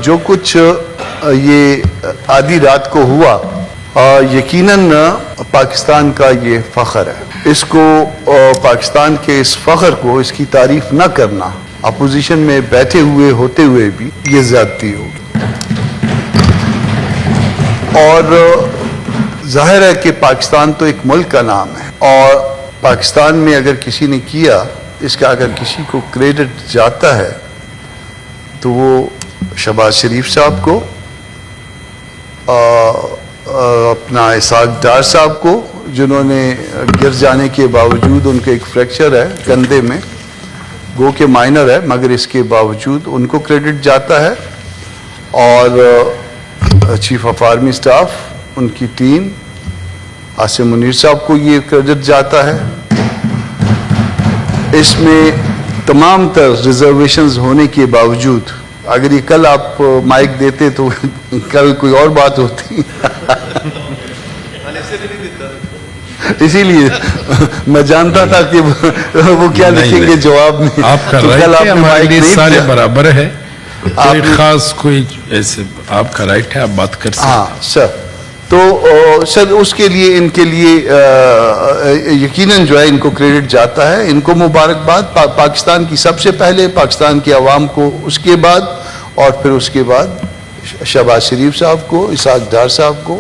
جو کچھ یہ آدھی رات کو ہوا یقیناً پاکستان کا یہ فخر ہے. اس کو پاکستان کے اس فخر کو اس کی تعریف نہ کرنا اپوزیشن میں بیٹھے ہوئے ہوتے ہوئے بھی یہ زیادتی ہوگی. اور ظاہر ہے کہ پاکستان تو ایک ملک کا نام ہے اور پاکستان میں اگر کسی نے کیا اس کا اگر کسی کو کریڈٹ جاتا ہے تو وہ شہباز شریف صاحب کو اپنا اسحاق ڈار صاحب کو جنہوں نے گر جانے کے باوجود ان کے ایک فریکچر ہے کندھے میں گو کہ مائنر ہے مگر اس کے باوجود ان کو کریڈٹ جاتا ہے اور چیف آف آرمی سٹاف ان کی ٹیم عاصم منیر صاحب کو یہ کریڈٹ جاتا ہے. اس میں تمام تر ریزرویشنز ہونے کے باوجود اگر یہ کل آپ مائک دیتے تو کل کوئی اور بات ہوتی. اسی لیے میں جانتا تھا کہ وہ کیا لکھیں گے جواب میں. آپ کا رائٹ ہے, ہمارے لیے سارے برابر ہے, کوئی خاص کوئی ایسے آپ کا رائٹ ہے, آپ بات کر سکتے ہیں. ہاں سر, تو سر اس کے لیے ان کے لیے یقیناً جو ہے ان کو کریڈٹ جاتا ہے. ان کو مبارکباد پاکستان کی سب سے پہلے, پاکستان کے عوام کو اس کے بعد, اور پھر اس کے بعد شہباز شریف صاحب کو, اسحاق ڈار صاحب کو,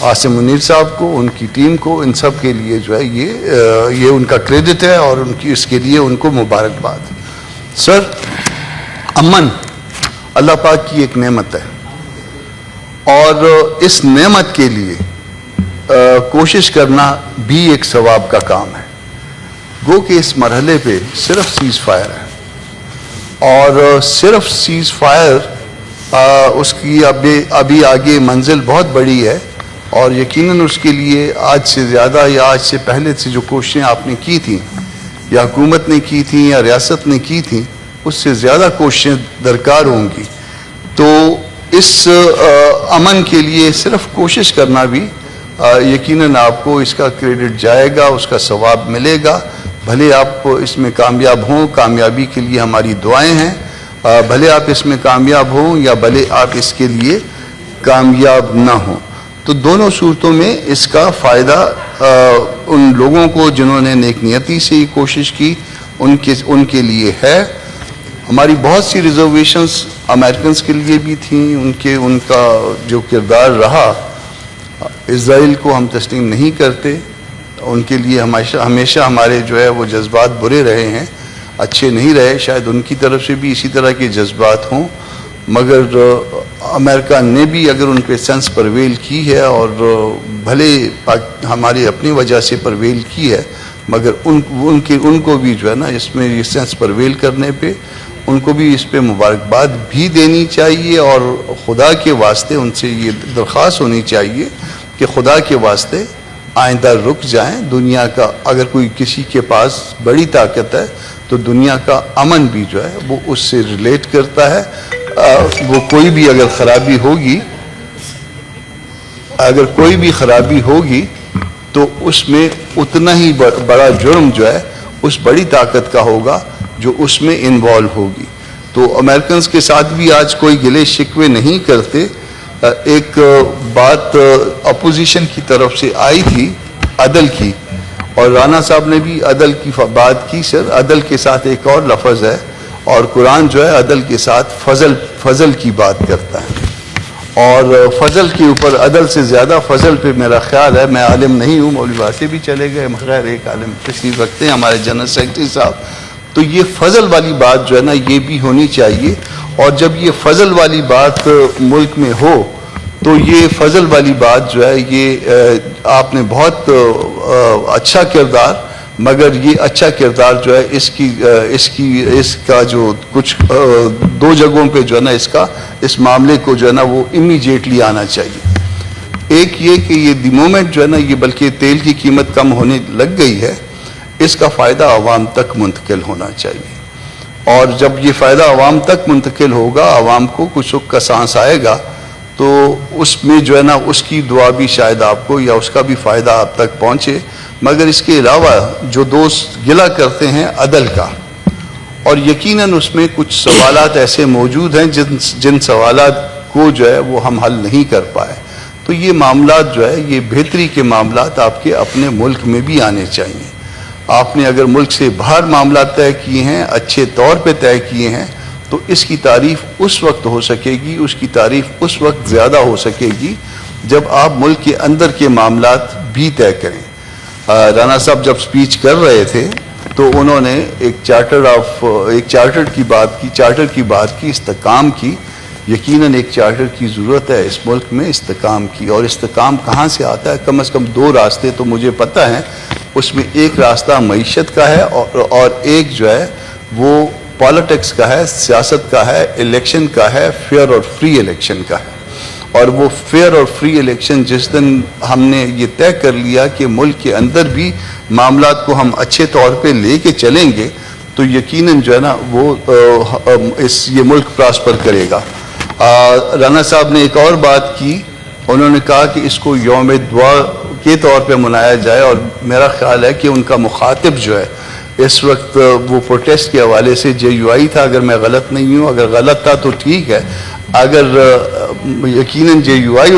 عاصم منیر صاحب کو, ان کی ٹیم کو, ان سب کے لیے جو ہے یہ ان کا کریڈٹ ہے اور ان کی اس کے لیے ان کو مبارکباد. سر امن اللہ پاک کی ایک نعمت ہے اور اس نعمت کے لیے کوشش کرنا بھی ایک ثواب کا کام ہے. گو کہ اس مرحلے پہ صرف سیز فائر ہے اور صرف سیز فائر اس کی ابھی آگے منزل بہت بڑی ہے اور یقیناً اس کے لیے آج سے زیادہ یا آج سے پہلے سے جو کوششیں آپ نے کی تھیں یا حکومت نے کی تھیں یا ریاست نے کی تھیں اس سے زیادہ کوششیں درکار ہوں گی. تو اس امن کے لیے صرف کوشش کرنا بھی یقیناً آپ کو اس کا کریڈٹ جائے گا, اس کا ثواب ملے گا. بھلے آپ اس میں کامیاب ہوں, کامیابی کے لیے ہماری دعائیں ہیں, بھلے آپ اس میں کامیاب ہوں یا بھلے آپ اس کے لیے کامیاب نہ ہوں. تو دونوں صورتوں میں اس کا فائدہ ان لوگوں کو جنہوں نے نیک نیتی سے یہ کوشش کی ان کے لیے ہے. ہماری بہت سی ریزرویشنز امریکنز کے لیے بھی تھیں, ان کا جو کردار رہا اسرائیل کو ہم تسلیم نہیں کرتے, ان کے لیے ہمیشہ ہمارے جو ہے وہ جذبات برے رہے ہیں, اچھے نہیں رہے. شاید ان کی طرف سے بھی اسی طرح کے جذبات ہوں مگر امریکہ نے بھی اگر ان پہ سینس پرویل کی ہے اور بھلے ہماری اپنی وجہ سے پرویل کی ہے مگر ان کو بھی جو ہے نا اس میں یہ سینس پرویل کرنے پہ ان کو بھی اس پہ مبارکباد بھی دینی چاہیے اور خدا کے واسطے ان سے یہ درخواست ہونی چاہیے کہ خدا کے واسطے آئندہ رک جائیں. دنیا کا اگر کوئی کسی کے پاس بڑی طاقت ہے تو دنیا کا امن بھی جو ہے وہ اس سے ریلیٹ کرتا ہے. وہ کوئی بھی اگر کوئی بھی خرابی ہوگی تو اس میں اتنا ہی بڑا جرم جو ہے اس بڑی طاقت کا ہوگا جو اس میں انوالو ہوگی. تو امریکنز کے ساتھ بھی آج کوئی گلے شکوے نہیں کرتے. ایک بات اپوزیشن کی طرف سے آئی تھی عدل کی اور رانا صاحب نے بھی عدل کی بات کی. سر عدل کے ساتھ ایک اور لفظ ہے اور قرآن جو ہے عدل کے ساتھ فضل کی بات کرتا ہے اور فضل کے اوپر عدل سے زیادہ فضل پہ میرا خیال ہے, میں عالم نہیں ہوں, مولوی واسطے بھی چلے گئے مگر ایک عالم تشریف رکھتے ہیں ہمارے جنرل سیکرٹری صاحب, تو یہ فضل والی بات جو ہے نا یہ بھی ہونی چاہیے. اور جب یہ فضل والی بات ملک میں ہو تو یہ فضل والی بات جو ہے یہ آپ نے بہت اچھا کردار, مگر یہ اچھا کردار جو ہے اس کا جو کچھ دو جگہوں پہ جو ہے نا اس معاملے کو جو ہے نا وہ امیجیٹلی آنا چاہیے. ایک یہ کہ یہ دی مومنٹ جو ہے نا یہ بلکہ تیل کی قیمت کم ہونے لگ گئی ہے, اس کا فائدہ عوام تک منتقل ہونا چاہیے اور جب یہ فائدہ عوام تک منتقل ہوگا, عوام کو کچھ سکھ کا سانس آئے گا تو اس میں جو ہے نا اس کی دعا بھی شاید آپ کو یا اس کا بھی فائدہ آپ تک پہنچے. مگر اس کے علاوہ جو دوست گلہ کرتے ہیں عدل کا اور یقیناً اس میں کچھ سوالات ایسے موجود ہیں جن سوالات کو جو ہے وہ ہم حل نہیں کر پائے. تو یہ معاملات جو ہے یہ بہتری کے معاملات آپ کے اپنے ملک میں بھی آنے چاہیے. آپ نے اگر ملک سے باہر معاملات طے کیے ہیں, اچھے طور پہ طے کیے ہیں, تو اس کی تعریف اس وقت ہو سکے گی, اس کی تعریف اس وقت زیادہ ہو سکے گی جب آپ ملک کے اندر کے معاملات بھی طے کریں. رانا صاحب جب سپیچ کر رہے تھے تو انہوں نے ایک چارٹر کی بات کی, استحکام کی. یقیناً ایک چارٹر کی ضرورت ہے اس ملک میں, استحکام کی. اور استحکام کہاں سے آتا ہے؟ کم از کم 2 راستے تو مجھے پتہ ہیں. اس میں ایک راستہ معیشت کا ہے اور ایک جو ہے وہ پالیٹکس کا ہے, سیاست کا ہے, الیکشن کا ہے, فیئر اور فری الیکشن کا ہے. اور وہ فیئر اور فری الیکشن جس دن ہم نے یہ طے کر لیا کہ ملک کے اندر بھی معاملات کو ہم اچھے طور پہ لے کے چلیں گے تو یقیناً جو ہے نا وہ یہ ملک پراسپر کرے گا. رانا صاحب نے ایک اور بات کی, انہوں نے کہا کہ اس کو یوم دعا کے طور پہ منایا جائے, اور میرا خیال ہے کہ ان کا مخاطب جو ہے اس وقت وہ پروٹیسٹ کے حوالے سے JUI تھا, اگر میں غلط نہیں ہوں. اگر غلط تھا تو ٹھیک ہے, اگر یقیناً JUI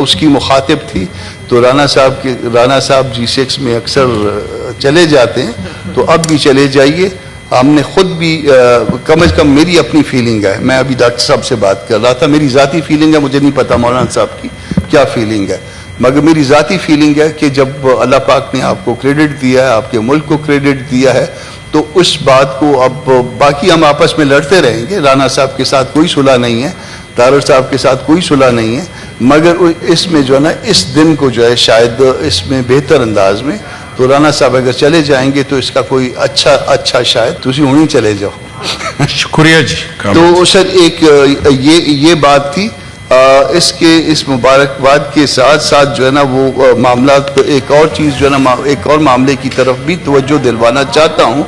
اس کی مخاطب تھی تو رانا صاحب G6 میں اکثر چلے جاتے ہیں, تو اب بھی چلے جائیے. ہم نے خود بھی کم از کم میری اپنی فیلنگ ہے, میں ابھی ڈاکٹر صاحب سے بات کر رہا تھا, میری ذاتی فیلنگ ہے, مجھے نہیں پتا مولانا صاحب کی کیا فیلنگ ہے, مگر میری ذاتی فیلنگ ہے کہ جب اللہ پاک نے آپ کو کریڈٹ دیا ہے, آپ کے ملک کو کریڈٹ دیا ہے, تو اس بات کو اب باقی ہم آپس میں لڑتے رہیں گے. رانا صاحب کے ساتھ کوئی صلح نہیں ہے, تارڑ صاحب کے ساتھ کوئی صلح نہیں ہے, مگر اس میں جو ہے نا اس دن کو جو ہے شاید اس میں بہتر انداز میں تو رانا صاحب اگر چلے جائیں گے تو اس کا کوئی اچھا شاید تسی ہونی چلے جاؤ. شکریہ جی. تو سر ایک یہ بات تھی. اس مبارکباد کے ساتھ ساتھ جو ہے نا وہ معاملات, ایک اور چیز جو ہے نا ایک اور معاملے کی طرف بھی توجہ دلوانا چاہتا ہوں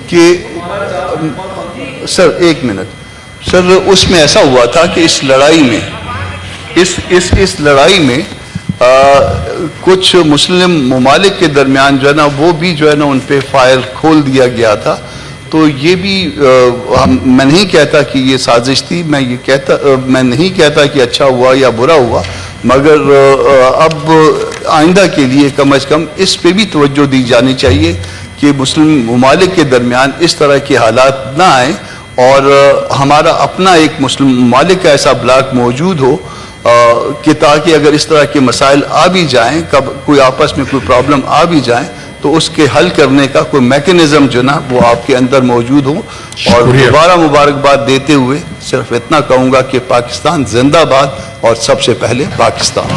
کہ سر ایک منٹ سر, اس میں ایسا ہوا تھا کہ اس لڑائی میں اس لڑائی میں کچھ مسلم ممالک کے درمیان جو ہے نا وہ بھی جو ہے نا ان پہ فائر کھول دیا گیا تھا. تو یہ بھی میں نہیں کہتا کہ یہ سازش تھی, میں نہیں کہتا کہ اچھا ہوا یا برا ہوا, مگر اب آئندہ کے لیے کم از کم اس پہ بھی توجہ دی جانی چاہیے کہ مسلم ممالک کے درمیان اس طرح کے حالات نہ آئیں, اور ہمارا اپنا ایک مسلم ممالک کا ایسا بلاک موجود ہو کہ تاکہ اگر اس طرح کے مسائل آ بھی جائیں, کوئی آپس میں کوئی پرابلم آ بھی جائیں, تو اس کے حل کرنے کا کوئی میکنزم جو نا وہ آپ کے اندر موجود ہو. اور دوبارہ مبارکباد دیتے ہوئے صرف اتنا کہوں گا کہ پاکستان زندہ باد, اور سب سے پہلے پاکستان.